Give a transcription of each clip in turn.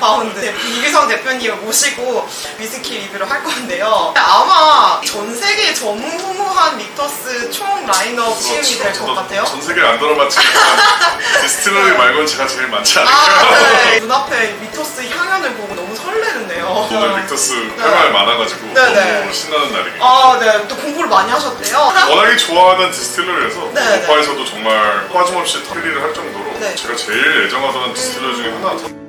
파운드 이규성 대표님을 모시고 위스키 리뷰를 할 건데요. 아마 전 세계 전무후무한 믹터스 총 라인업 시음이 될 것 같아요. 전 세계 안 들어봤지만 디스틸러리 말고는 제가 제일 많지 않을까요? 네. 눈앞에 믹터스 향연을 보고 너무 설레는데요. 오늘 믹터스 할 말 많아가지고 너무 신나는 날입니다. 네. 또 공부를 많이 하셨대요. 워낙에 좋아하는 디스틸러리에서 네. 오파에서도 정말 빠짐없이 털리를 할 정도로 네. 제가 제일 애정하던 디스틸러 중에 하나.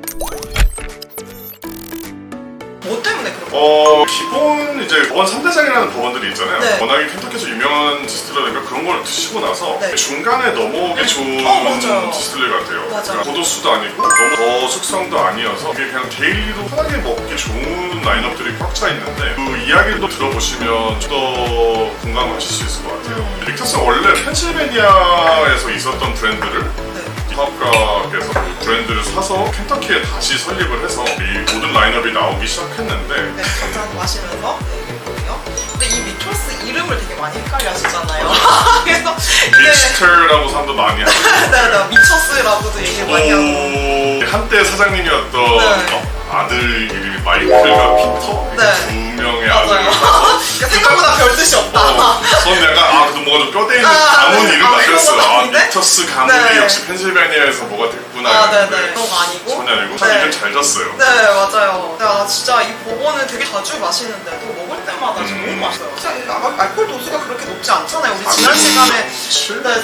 뭐 때문에 그런 기본 이제 법원 3대장이라는 법원들이 있잖아요. 네. 워낙에 켄터키에서 유명한 디스틸러니까 그런 걸 드시고 나서 네. 중간에 넘어오기 좋은 디스틸러 같아요. 그러니까 고도수도 아니고 너무 저숙성도 아니어서 이게 그냥 데일리로 편하게 먹기 좋은 라인업들이 꽉 차 있는데 그 이야기를 또 들어보시면 좀 더 공감하실 수 있을 것 같아요. 믹터스 원래 펜실베니아에서 있었던 브랜드를 사업가께서 그 브랜드를 사서 켄터키에 다시 설립을 해서 이 모든 라인업이 나오기 시작했는데 네, 한잔 마시면서 얘기해보고요. 근데 이 믹터스 이름을 되게 많이 헷갈려 하시잖아요. 그래서 믹스터라고 사람도 많이 하고 네, 미처스라고도 얘기 많이 하고 한때 사장님이었던 아들 이름이 마이클과 피터 두 명의 아들을 사서 생각보다 별 뜻이 없다. 저는 약간 그래도 뭐가 좀 뼈대 있는 가문 이름 같았어요. 믹터스 가문이 역시 펜실베니아에서 뭐가 됐구나. 그런 거 아니고 전혀 아니고 참 이름 잘 졌어요. 네, 맞아요. 야, 진짜 이 버번은 되게 자주 마시는데도 먹을 때마다 너무 맛있어요. 알코올 도수가 그렇게 높지 않잖아요. 우리 지난 시간에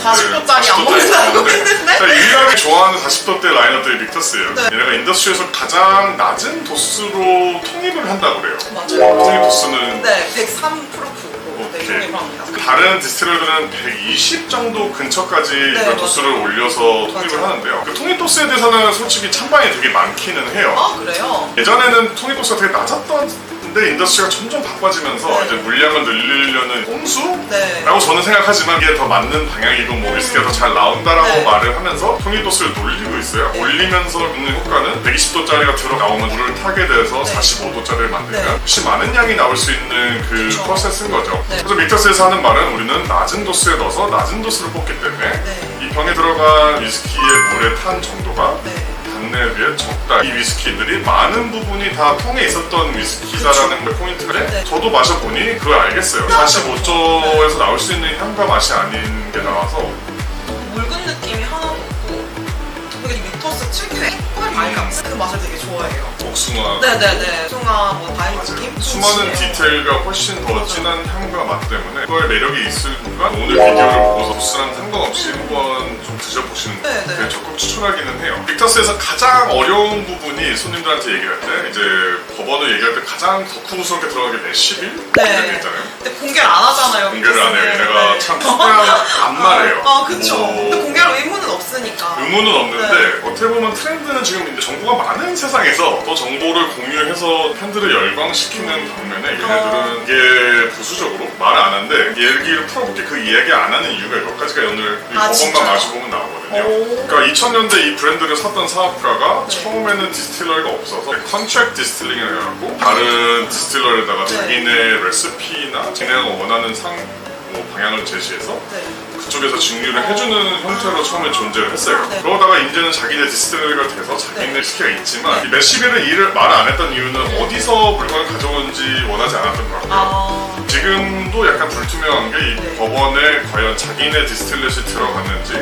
40도짜리 안 먹는다고 했는데 유일하게 좋아하는 40도대 라인업들이 믹터스예요. 얘네가 인더스트리에서 가장 낮은 도수로 통입을 한다고 그래요. 맞아요. 통입 도수는 103 프로프로 통입을 합니다. 다른 디스틸러들은 120 정도 근처까지 도수를 올려서 통입을 하는데요. 그 통입 도수에 대해서는 솔직히 찬반이 되게 많기는 해요. 그래요? 예전에는 통입 도수가 되게 낮았던 근데 인더스트리가 점점 바빠지면서 이제 물량을 늘리려는 꼼수? 라고 저는 생각하지만 이게 더 맞는 방향이고 뭐 위스키가 더 잘 나온다라고 말을 하면서 통입 도수를 놀리고 있어요. 올리면서 먹는 효과는 120도짜리가 들어 나오면 물을 타게 돼서 45도짜리를 만들면 훨씬 많은 양이 나올 수 있는 그 프로세스인 거죠. 그래서 믹터스에서 하는 말은 우리는 낮은 도수에 넣어서 낮은 도수를 뽑기 때문에 이 병에 들어간 위스키의 물의 탄 정도가 당내에 비해 적다. 이 위스키들이 많은 부분이 다 통에 있었던 위스키다라는 걸 포인트인데 저도 마셔보니 그걸 알겠어요. 45도에서 나올 수 있는 향과 맛이 아닌 게 나와서 묽은 느낌이 하나도 없고 되게 믹터스 특유의 색깔 말감스 그 맛을 되게 좋아해요. 복숭아 복숭아 뭐 다이브 느낌? 수많은 디테일과 훨씬 더 진한 향과 맛 때문에 그거의 매력이 있으니까 오늘 비디오를 보고서 도수랑 상관없이 한번 좀 드셔보시는 거 되게 적극 추천하기는 해요. 믹터스에서 가장 어려운 부분이 손님들한테 얘기할 때 이제 법원을 얘기할 때 가장 덕후스럽게 들어가게 매시빌? 이런 게 있잖아요. 근데 공개를 안 하잖아요. 공개를 안 해요. 얘네가 참 그냥 안 말해요. 그쵸. 근데 공개할 의무는 없으니까. 의무는 없는데 어떻게 보면 트렌드는 지금 이제 정보가 많은 세상에서 더 정보를 공유해서 팬들을 열광시키는 반면에 얘네들은 이게 부수적으로 말을 안 하는데 얘기를 풀어볼게 그 이야기 안 하는 이유가 몇 가지가 오늘 이 법원만 마셔보면 나오거든요. 그러니까 2000년대 이 브랜드를 샀던 사업가가 처음에는 디스틸러리가 없어서 컨트랙트 디스틸링을 해갖고 다른 디스틸러리에다가 자기네 레시피나 자기네가 원하는 방향을 제시해서 그쪽에서 증류를 해주는 형태로 처음에 존재를 했어요. 그러다가 이제는 자기네 디스틸러리가 돼서 자기네 위스키가 있지만 이 매시벨은 이를 말 안 했던 이유는 어디서 물건을 가져오는지 원하지 않았던 것 같아요. 지금도 약간 불투명한 게 이 법원에 과연 자기네 디스틸렛이 들어갔는지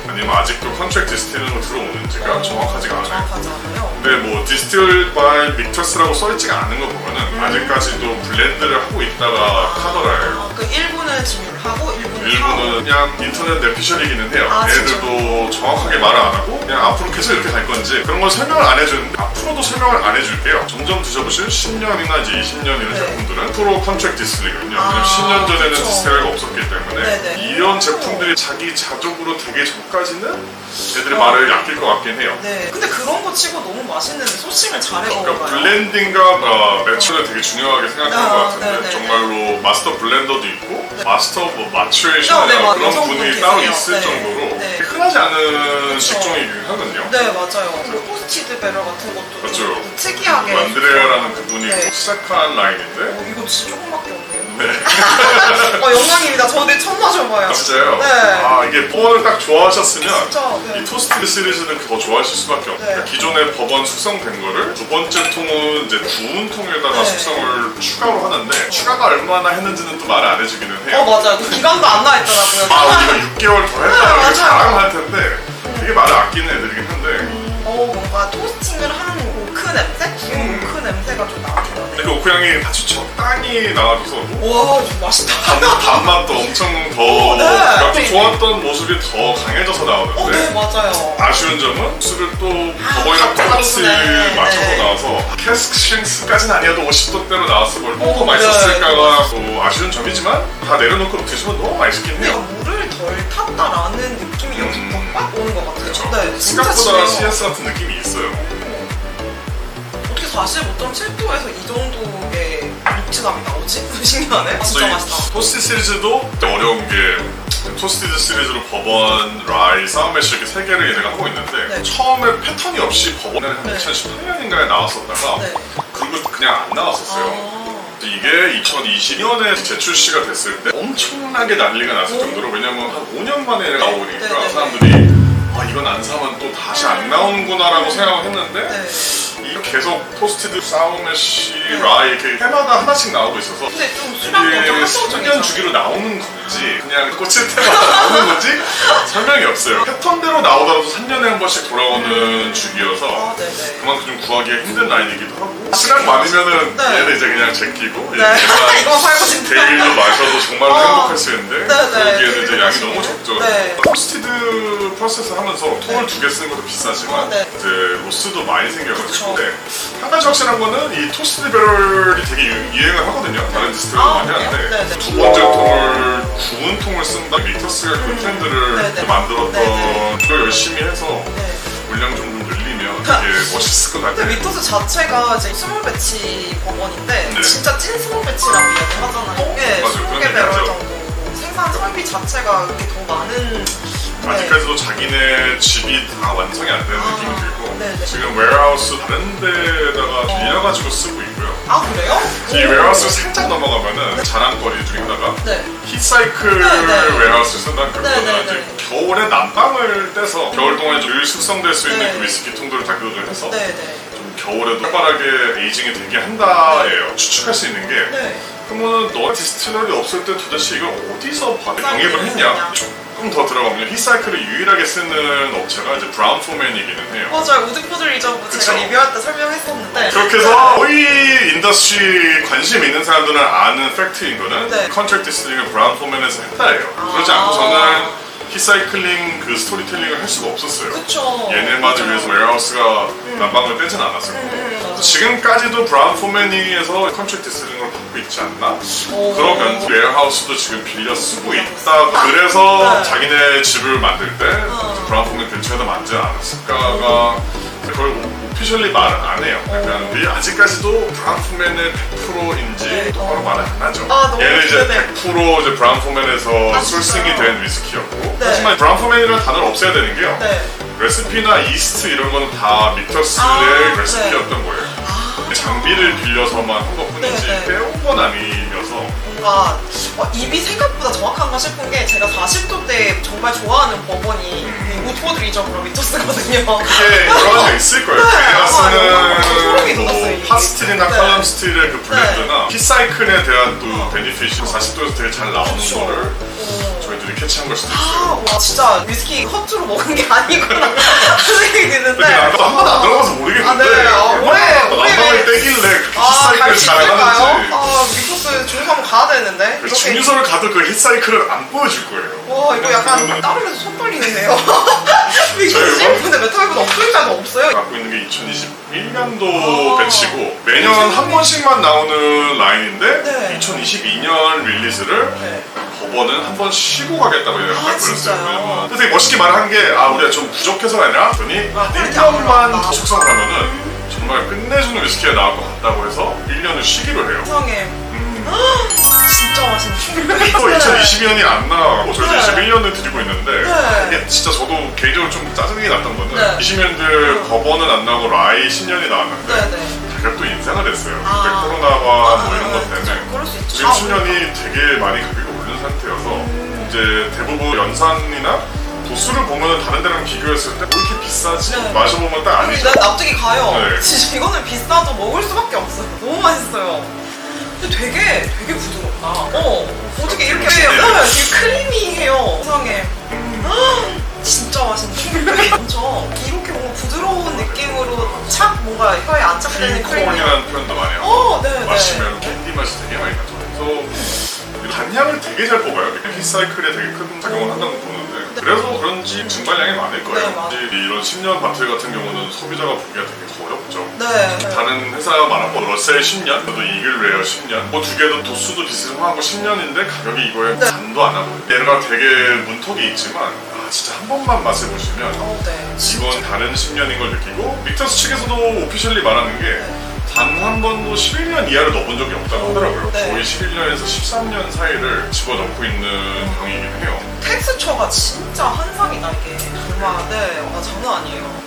아니면 아직도 컨트랙트 디스틸링으로 들어오는지가 정확하지가 않아요. 근데 뭐 디스틸 바이 믹터스라고 써있지가 않은 거 보면은 아직까지도 블렌드를 하고 있다가 하더라고요. 그 일부는 증류를 하고 일부는 그냥 인터넷 내피셜이기는 해요. 얘네들도 정확하게 말을 안 하고 그냥 앞으로 계속 이렇게 갈 건지 그런 걸 설명을 안 해주는데 앞으로도 설명을 안 해줄게요. 점점 드셔보실 10년이나 이제 20년이나 제품들은 프로 컨트랙트 디스틸링이거든요. 왜냐면 10년 전에는 디스틸러리가 없었기 때문에 이런 제품들이 자기 자족으로 되기 전까지는 얘들의 말을 아낄 것 같긴 해요. 근데 그런 거 치고 너무 맛있는데 소싱을 잘해요. 그러니까 블렌딩과 매출을 되게 중요하게 생각하는 것 같은데 정말로 마스터 블렌더도 있고 마스터 마츄레이션이나 그런 분이 따로 있을 정도로 흔하지 않은 직종이긴 하거든요. 맞아요. 그리고 포스티드 배럴 같은 것도 좀 특이하게 안드레아라는 그분이 시작한 라인인데 이거 진짜 조금밖에 없네요. 영광입니다. 저도 처음 마셔봐요. 진짜요? 네. 아, 이게 버번을 딱 좋아하셨으면 진짜, 네. 이 토스티드 시리즈는 더 좋아하실 수밖에 없어요. 그러니까 기존의 버번 숙성된 거를 두 번째 통은 이제 구운 통에다가 숙성을 추가로 하는데 추가가 얼마나 했는지는 또 말 안 해주기는 해요. 맞아요. 그 기간도 안 나와 있더라고요. 우리가 6개월 더 했다고 맞아요. 자랑을 할 텐데 되게 말을 아끼는 애들이긴 한데 뭔가 토스팅을 하는 오크 냄새? 구운 오크 냄새가 좀 나더라고요. 근데 그 오크향이 아주 적당히 나와줘서 와, 좀 맛있다. 단맛도 엄청 더 네. 좀 좋았던 모습이 더 강해져서 나오는데 네, 맞아요. 아쉬운 점은 술을 또 버번이랑 똑같이 맞춰서 나와서 캐스크 쉥스까지는 아니어도 50도대로 나왔을 걸 더 맛있었을까가 또 아쉬운 점이지만 다 내려놓고 드시면 너무 맛있긴 해요. 물을 덜 탔다라는 느낌이 여기 빡 오는 것 같아요. 그렇죠. 네, 진짜 생각보다 진해요. CS 같은 느낌이 있어요. 어떻게 45.7도에서 이 정도의 녹지감이 나오지? 신기하네. 진짜 맛있다. 토스티드 시리즈도 어려운 게 토스티드 시리즈로 버번, 라이, 사우매시 이렇게 세 개를 얘네가 하고 있는데 처음에 패턴이 없이 버번은 한 2018년인가에 나왔었다가 그리고 그냥 안 나왔었어요. 이게 2020년에 재출시가 됐을 때 엄청나게 난리가 났을 정도로 왜냐면 한 5년 만에 나오니까 사람들이 이건 안 사면 또 다시 안 나오는구나 라고 생각을 했는데 이거 계속 토스티드, 사우매시, 라이 이렇게 해마다 하나씩 나오고 있어서 근데 좀 수량도 좀 한정적이죠. 10년 주기로 나오는 건지 그냥 꽂힐 때마다 나오는 건지 설명이 없어요. 패턴대로 나오더라도 3년에 한 번씩 돌아오는 주기여서 그만큼 좀 구하기가 힘든 라인이기도 하고 수량 많으면은 얘는 이제 그냥 제끼고 이거 살고 싶다. 데일리로 마셔도 정말로 행복할 수 있는데 여기에는 이제 양이 너무 적죠. 토스티드 프로세스 하면서 통을 2개 쓰는 것도 비싸지만 이제 로스도 많이 생겨가지고 한 가지 확실한 거는 이 토스티드 배럴이 되게 유행을 하거든요. 다른 디스트리도 많이 하는데 두 번째 통을 구운 통을 쓴다. 미터스가 그 트렌드를 만들었던 그걸 열심히 해서 물량 좀 늘리면 되게 멋있을 것 같아요. 미토스 자체가 이제 스몰 배치 버번인데 진짜 찐 스몰 배치라고 이야기하잖아요. 네, 20개 배럴 정도. 생산 설비 자체가 이렇게 더 많은 아직까지도 자기네 집이 다 완성이 안 되는 느낌이 들고 지금 웨어하우스 다른 데다가 빌려가지고 쓰고 있고요. 아, 그래요? 이 웨어하우스 살짝 넘어가면은 자랑거리 중에 하나가 히사이클 웨어하우스를 쓴다는 거거든요. 이제 겨울에 난방을 떼서 겨울 동안 늘 숙성될 수 있는 그 위스키 통들을 자극을 해서 좀 겨울에도 활발하게 에이징이 되게 한다예요. 추측할 수 있는 게 그러면 너 디스틸러리 없을 때 도대체 이걸 어디서 영입을 했냐? 조금 더 들어가면 히사이클을 유일하게 쓰는 업체가 이제 브라운 포맨이기는 해요. 맞아요. 우드푸드 리저브 제가 리뷰할 때 설명했었는데 그렇게 해서 거의 인더스트리 관심 있는 사람들은 아는 팩트인 거는 컨트랙트 디스틸링을 브라운 포맨에서 했다예요. 그렇지 않고 저는 히사이클링 그 스토리텔링을 할 수가 없었어요. 그쵸. 얘네만을 위해서 웨어하우스가 난방을 떼진 않았을 거고 지금까지도 브라운 포맨링에서 컨트랙트 디스틸링을 받고 있지 않나? 그러면 웨어하우스도 지금 빌려 쓰고 있다. 그래서 자기네 집을 만들 때 브라운 포맨 근처에다 만지지 않았을까가 그걸 오피셜리 말은 안 해요. 약간 아직까지도 브라운 포맨의 100%인지 똑바로 말은 안 하죠. 얘는 이제 100% 이제 브라운 포맨에서 솔싱이 된 위스키였고 하지만 브라운 포맨이라는 단어를 없애야 되는 게요. 레시피나 이스트 이런 거는 다 믹터스의 레시피였던 거예요. 장비를 빌려서만 한 것뿐이지 빼온 건 아니어서 뭔가 입이 생각보다 정확한가 싶은 게 제가 40도 때 정말 좋아하는 버번이 우드푸드 리저브로 미토스거든요. 그게 여러 가지가 있을 거예요. 제가 쓰는 핫스틸이나 칼럼 스틸의 그 블렌드나 히사이클에 대한 또 베니핏이 40도에서 되게 잘 나오는 거를 저희들이 캐치한 걸 수도 있어요. 와, 진짜 위스키 컵주로 먹은 게 아니구나 생각이 드는데 나도 한 번도 안 들어가서 모르겠는데 난방을 떼길래 히사이클을 잘하는지 미토스 중국 한번 가야 되는데 중유소를 가도 그 히사이클을 안 보여줄 거예요. 와, 이거 약간 땀으면서 손 떨리는데요. 미토스 근데 메탈보다 없을 때가 없어요. 갖고 있는 게 2021년도 배치고 매년 한 번씩만 나오는 라인인데 2022년 릴리즈를 버번은 한 번 쉬고 가겠다고 얘네가 딱 그랬어요. 근데 되게 멋있게 말한 게 우리가 좀 부족해서가 아니라 1년만 더 숙성을 하면은 정말 끝내주는 위스키가 나올 것 같다고 해서 1년을 쉬기로 해요. 세상에 진짜 맛있네. 또 2022년이 안 나가고 저희도 21년을 드리고 있는데 이게 진짜 저도 개인적으로 좀 짜증이 났던 거는 20년들 버번은 안 나오고 라이 10년이 나왔는데 가격도 인상 생활했어요. 그때 코로나와 뭐 이런 것 때문에 그럴 수 있죠. 지금 10년이 되게 많이 가격이 오른 상태여서 이제 대부분 연산이나 도수를 보면 다른 데랑 비교했을 때 왜 이렇게 비싸지? 네. 마셔보면 딱 아니죠. 납득이 가요. 네. 진짜 이거는 비싸도 먹을 수밖에 없어요. 너무 맛있어요. 근데 되게 부드럽다. 어떻게 이렇게 해요? 되게 크리미해요. 세상에. 진짜 맛있네. 엄청 이렇게 뭔가 부드러운 느낌으로 착 뭔가 혀에 안착되는 크림이. 핑크콘이라는 표현도 많이 하고 네. 마시면 캔디 맛이 되게 많이 나죠. 그래서 단향을 되게 잘 뽑아요. 히사이클에 되게 큰 작용을 한다고 보는데 그래서 그런지 증발량이 많을 거예요. 네, 이런 10년 바틀 같은 경우는 소비자가 보기가 되게 어렵죠. 네. 다른 회사가 많았고 러셀 10년, 저도 이글웨어 10년 뭐 두 개도 도수도 비슷하고 10년인데 가격이 이거에 반도 안 하고 얘가 되게 문턱이 있지만 진짜 한 번만 맛을 보시면 네. 이건 다른 10년인 걸 느끼고 믹터스 측에서도 오피셜리 말하는 게 단 한 번도 11년 이하를 넣어본 적이 없다고 하더라고요. 네. 거의 11년에서 13년 사이를 집어넣고 있는 병이긴 해요. 텍스처가 진짜 한상이다 이게. 정말 장난 아니에요.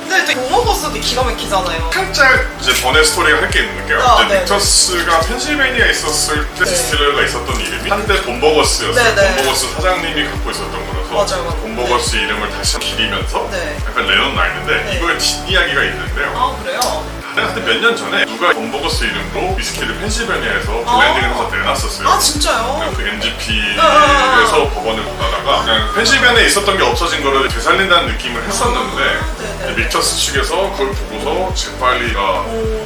근데 또 모모버스도 기가 막히잖아요. 살짝 이제 번외 스토리가 할 게 있는 게요. 믹터스가 펜실베니아에 있었을 때 디스틸러가 있었던 이름이 한때 본버거스였어요. 본버거스 사장님이 갖고 있었던 거라서 맞아요. 본버거스 이름을 다시 기리면서 약간 레논 라인인데 이거에 뒷이야기가 있는데요. 그래요? 한때 몇 년 전에 누가 본버거스 이름으로 위스키를 펜실베니아에서 블렌딩을 해서 내놨었어요. 진짜요? 그 MGP에서 법원을 받아다가 그냥 펜실베니아에 있었던 게 없어진 거를 되살린다는 느낌을 했었는데 믹터스 측에서 그걸 보고서 재빨리가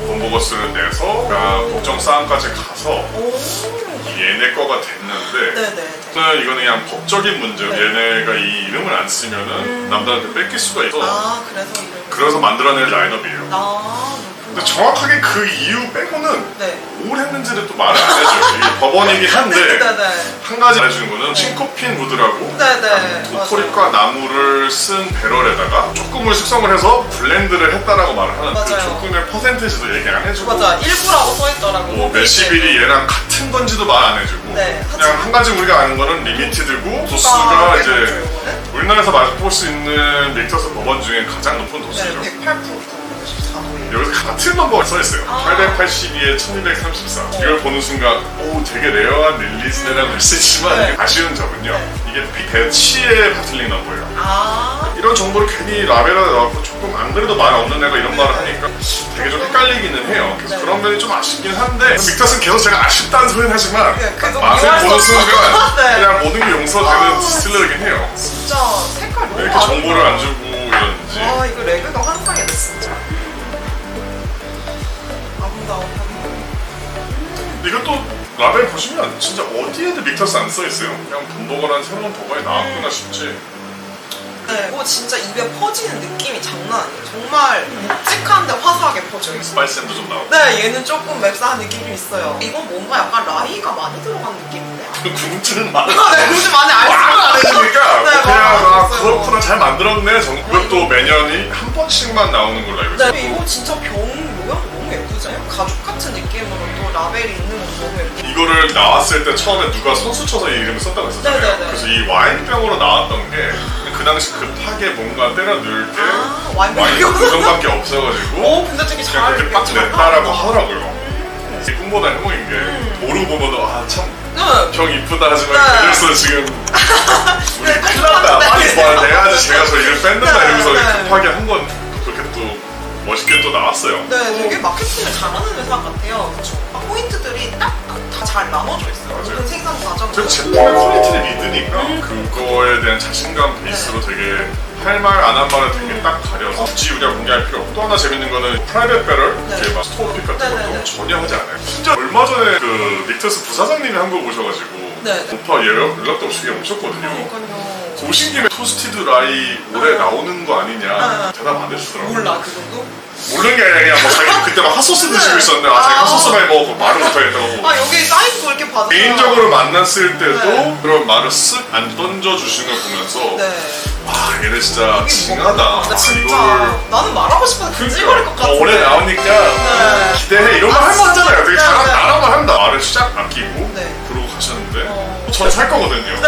본버거스를 내서 법정 싸움까지 가서 얘네 거가 됐는데 이거는 그냥 법적인 문제. 얘네가 이 이름을 안 쓰면은 남들한테 뺏길 수가 있어. 그래서 만들어낸 라인업이에요. 근데 정확하게 그 이유 빼고는 뭘 했는지를 또 말을 안 해줘요. 이게 법원이긴 한데 한 가지 알려주는 거는 싱코핀 우드라고 도토리과 나무를 쓴 배럴에다가 조금을 숙성을 해서 블렌드를 했다라고 말을 하는데 그 조금의 퍼센티지도 얘기 안 해주고 일부라고 써있더라고. 뭐 몇십일이 얘랑 같은 건지도 말 안 해주고 그냥 한 가지 우리가 아는 거는 리미티드고 도수가 이제 우리나라에서 맛볼 수 있는 믹터스 법원 중에 가장 높은 도수죠. 108%. 여기서 같은 넘버가 써있어요. 882에 1234. 이걸 보는 순간 되게 레어한 릴리즈네라고 할 수 있지만 아쉬운 점은요. 이게 대치의 바틀링 넘버예요. 이런 정보를 괜히 라벨에 넣고 조금 안 그래도 말 없는 애가 이런 말을 하니까 되게 좀 헷갈리기는 해요. 그래서 그런 면이 좀 아쉽긴 한데 믹터스는 계속 제가 아쉽다는 소리는 하지만 맛을 보는 순간 그냥 모든 게 용서되는 디스틸러이긴 해요. 진짜 색깔 너무 왜 이렇게 정보를 안 주고 이러는지. 이거 레그가 환상이다 진짜. 이것도 라벨 보시면 진짜 어디에도 믹터스 안 써있어요. 그냥 본버거라는 새로운 버거에 나왔구나 싶지. 진짜 입에 퍼지는 느낌이 장난 아니에요. 정말 묵직한데 화사하게 퍼져요. 스파이스도 좀 나오고. 얘는 조금 맵싸한 느낌이 좀 있어요. 이건 뭔가 약간 라이가 많이 들어간 느낌인데? 궁금증은 많아. 궁금증 많이 알겠으니까 그냥 그렇구나 잘 만들었네. 그것도 매년이 한 번씩만 나오는 걸로 알고 있어요. 이거 진짜 병 모양 너무 예쁘지 않아요? 가죽 같은 느낌으로 또 라벨이 있는 것도 너무 예쁘고. 이거를 나왔을 때 처음에 누가 선수 쳐서 이 이름을 썼다고 했었잖아요. 그래서 이 와인병으로 나왔던 게 그 당시 급하게 뭔가 때려 넣을 때 와인 정도밖에 없어가지고 근데 되게 잘 그렇게 빡 냈다라고 하더라고요. 꿈보다 행복인 게 모르고 보면 참 병 이쁘다 하지만 그래서 지금 우리 큰일 났다. 빨리 내야지 제가 저 이름 뺀다 이러면서 급하게 한 건 그렇게 또 멋있게 또 나왔어요. 되게 마케팅을 잘하는 회사 같아요. 포인트들이 딱 다 잘 나눠져 있어요. 모든 생산 과정. 제품의 퀄리티를 믿으니까 그거에 대한 자신감 베이스로 되게 할 말 안 한 말을 되게 딱 가려서 굳이 우리가 공개할 필요 없고 또 하나 재밌는 거는 프라이빗 배럴 이렇게 막 스토어픽 같은 것도 전혀 하지 않아요. 진짜 얼마 전에 그 믹터스 부사장님이 한국 오셔가지고 오빠 연락도 없이 그냥 오셨거든요. 오신 김에 토스티드 라이 올해 나오는 거 아니냐 대답 안 해주더라고요. 몰라 그 정도? 모르는 게 아니라 그냥 뭐 자기 그때 막 핫소스 드시고 있었는데 자기 핫소스 많이 먹었고 말을 못하겠다고. 여기 사인 거 이렇게 받으면 개인적으로 만났을 때도 그런 말을 쓱 안 던져주시는 걸 보면서 얘네 진짜 징하다. 진짜 나는 말하고 싶어서 근질거릴 것 같아. 올해 나오니까 기대해 이런 말 할 만하잖아요. 되게 잘한 말 한다. 말을 시작 아끼고 그러고 가셨는데 전 살 거거든요.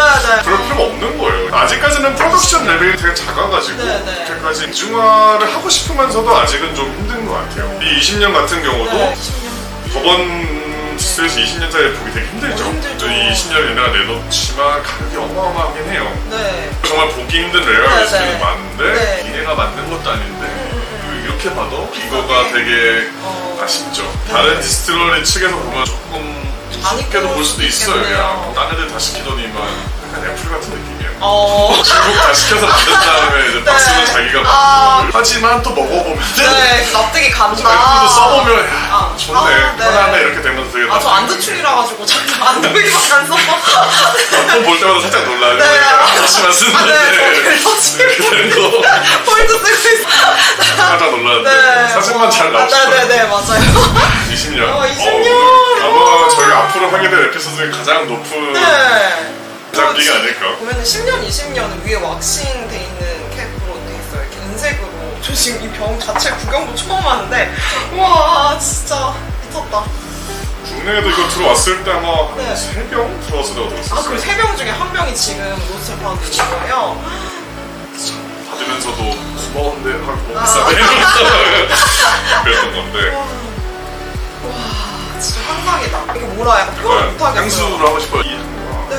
그럴 필요가 없는 거예요. 아직까지는 프로덕션 레벨이 되게 작아가지고 네네. 그렇게까지 대중화를 하고 싶으면서도 아직은 좀 힘든 것 같아요. 이 20년 같은 경우도 네, 20년. 저번 디스트레스 20년짜리 보기 되게 힘들죠. 힘들죠. 이 20년 얘네가 내놓지만 가격이 어마어마하긴 해요. 네. 정말 보기 힘든 레어 네, 요소들이 네. 많은데 네. 얘네가 만든 것도 아닌데 이렇게 봐도 이거가 되게 아쉽죠. 다른 디스틸러리 측에서 보면 조금 쉽게도 볼 수도 있어요. 그냥 딴 애들 다 시키더니만 약간 애플 같은 느낌이에요. 중국 다 시켜서 만든 다음에 이제 박스는 네. 자기가 만든 하지만 또 먹어보면 네, 납득이 간다. 애플도 써보면 야 좋네, 네. 편하네 이렇게 되면서 되게 저 안드충이라 가지고 자꾸 안드충이밖에 안 써. 볼 때마다 살짝 놀라요. 네. 하지만 쓰는데 그래서 이렇게 되는 거 폴드 쓰고 있어. 깜짝 놀랐는데 네. 사진만 잘 나오시더라고요. 네네네, 맞아요. 20년. 20년. 아마 저희 앞으로 하게 될 에피소드 중에 가장 높은 네. 장비가 아닐까. 보면은 10년, 20년은 위에 왁싱 돼 있는 캡으로 돼 있어요. 이렇게 은색으로. 저 지금 이 병 자체 구경도 처음 하는데, 와, 진짜 미쳤다. 국내에도 이거 들어왔을 때 아마 한 네. 3병 들어왔을 때가 들었었어요. 그리고 3명 중에 1명이 지금 로스트 파운드 있는 거예요. 받으면서도 고마운데 하고 비싸네 그랬던 건데. 와, 진짜 환상이다. 이게 뭐라 약간 표현 못하겠어요. 향수를 하고 싶어요. 이 향과. 네.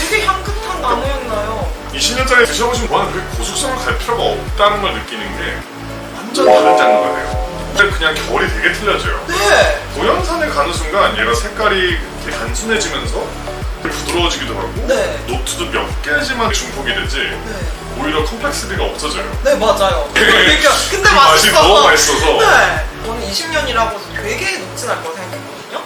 되게 향긋한 나무였나요? 20년짜리 드셔보시면 저는 그렇게 고숙성을 갈 필요가 없다는 걸 느끼는 게 완전 다른 장르가 돼요. 근데 그냥 결이 되게 틀려져요. 네. 고연산에 가는 순간 얘가 색깔이 되게 단순해지면서 되게 부드러워지기도 하고 네. 노트도 몇 개지만 중폭이 되지 네. 오히려 컴플렉스비가 없어져요. 네, 맞아요. 그러니까 근데 그 맛이 맛있어서. 너무 맛있어서. 네. 저는 20년이라고 해서 되게 녹진 않을 거라 생각했거든요.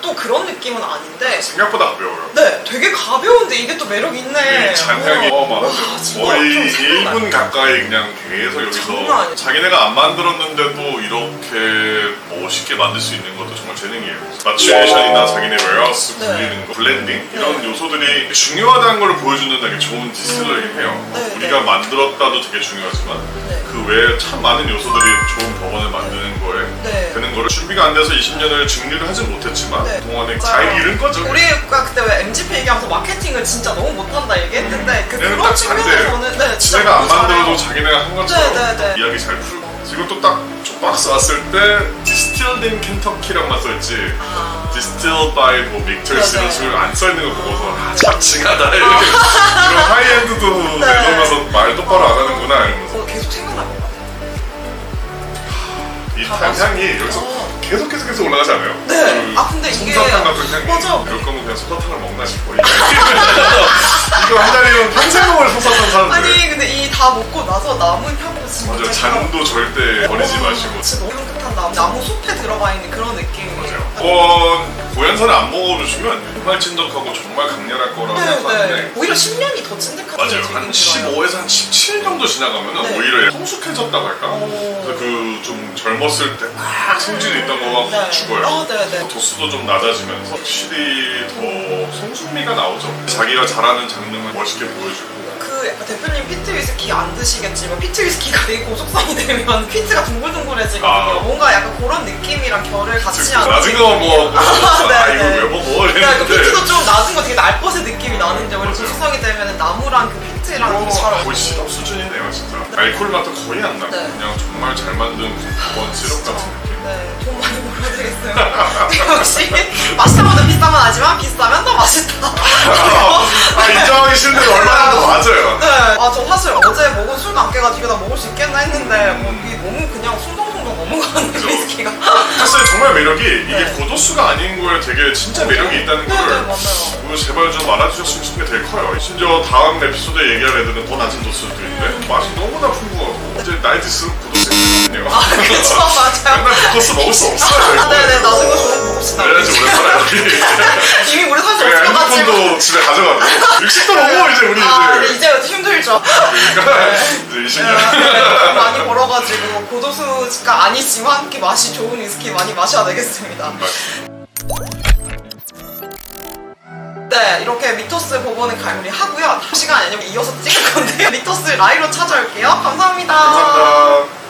또 그런 느낌은 아닌데. 생각보다 가벼워요. 네, 되게 가벼운데 이게 또 매력 있네. 이 잔향이 와, 어마어마하죠. 진짜 거의 좀 1분 가까이 그냥 계속 장난 여기서 아니죠. 자기네가 안 만들었는데도 이렇게 멋있게 만들 수 있는 것도 정말 재능이에요. 마츄레이션이나 자기네 웨어하우스 네. 굴리는 거, 블렌딩 이런 요소들이 중요하다는 걸 보여주는 되게 좋은 디스틸러링 해요. 네, 우리가 네. 만들었다도 되게 중요하지만 네. 그 외에 참 많은 요소들이 좋은 법원을 만드는 거에 네. 되는 거를 준비가 안 돼서 20년을 증류를 하진 못했지만 네. 동안에 맞아요. 잘 잃은 거죠. 우리가 그때 왜 MGP 얘기하면서 마케팅을 진짜 너무 못한다 얘기했는데 얘는 그런 딱 측면에서는 네, 진짜 지네가 안 너무 만들어도 잘해요. 자기네가 한 것처럼 네, 네, 네. 이야기 잘 풀고 지금 또 딱 박스 왔을 때 Distilled in Kentucky랑만 써있지 Distilled by 뭐 믹터스 이런 네, 네. 식으로 안 써있는 거 보고서 참 징하다 이렇게 이런 하이엔드도 네. 내놓으면서 말 똑바로 안 하는구나 이러면서 계속 생각날 것 같아요. 이 탄향이 여기서 계속 올라가지 않아요? 네. 근데 이게 솜사탕 같은 향이 맞아. 이럴 거면 그냥 솜사탕을 먹나 싶어 이거 한 달이면 평생 먹을 솜사탕 사는데 아니 근데 이 다 먹고 나서 남은 향도 진짜 맞아요. 잔도 절대 버리지 마시고 진짜 너무 향긋한 나무 숲에 들어가 있는 그런 느낌이에요. 고연산을 안 먹어주시면 정말 찐득하고 정말 강렬할 거라고 생각하는데 네. 오히려 10년이 더 찐득한 맞아요. 한 15에서 한 17 정도 지나가면 네. 오히려 성숙해졌다고 할까? 그래서 그 좀 젊었을 때 막 성질이 있던 거가 확 죽어요. 네네. 도수도 좀 낮아지면서 확실히 더 성숙미가 나오죠. 자기가 잘하는 장르만 멋있게 보여주고 그 약간 대표님 피트 위스키 안 드시겠지만 피트 위스키가 되게 고속성이 되면 피트가 둥글둥글해지거든요. 뭔가 약간 그런 느낌이랑 결을 같이 하는 낮은 거 뭐 네, 이거 네. 왜 먹어? 그 이랬는데 피트도 좀 낮은 거 되게 날것의 느낌이 나는데 원래 맞아요. 고속성이 되면 나무랑 그 피트랑 되게 잘 거의 어울리고 시럽 수준이네요 진짜. 알코올 맛도 거의 안 나고 네. 그냥 정말 잘 만든 번 시럽 같은 느낌. 네, 돈 많이 벌어야 되겠어요. 역시 맛있다면 비싸면 하지만 비싸면 더 맛있다. 인정하기 싫은데 얼마나 더 맞아요. 네, 저 사실 어제 먹은 술도 안 깨가지고 나 먹을 수 있겠나 했는데 이게 너무 그냥 숭덩숭덩 넘어가는 위스키가. 사실 정말 매력이 이게 네. 고도수가 아닌 거에 되게 진짜 매력이 있다는 네, 거를 네, 맞아요. 오늘 제발 좀 알아주셨으면 싶은 게 되게 커요. 심지어 다음 에피소드에 얘기할 애들은 더 낮은 도수들인데 맛이 너무나 풍부하고 이제 나이 들수록 고도수거든요. 그쵸, 맞아요. 맨날 고도수 먹을 수 없어요. 네네, 나중에 좋은 거 봅시다. 그래야지 오래 살아요. 이미 우리 사실 그래, 없어가지고. 핸드폰도 집에 가져가고 60도 넘어 이제 우리 네, 이제 이제 힘들죠. 그러니까 이제 20년 돈 많이 벌어가지고 고도수가 아니지만 이렇게 맛이 좋은 위스키 많이 마셔야 되겠습니다. 네, 이렇게 미토스 법원을 마무리하고요. 다음 시간에 아니면 이어서 찍을 건데요. 미토스 라이로 찾아올게요. 감사합니다. 감사합니다.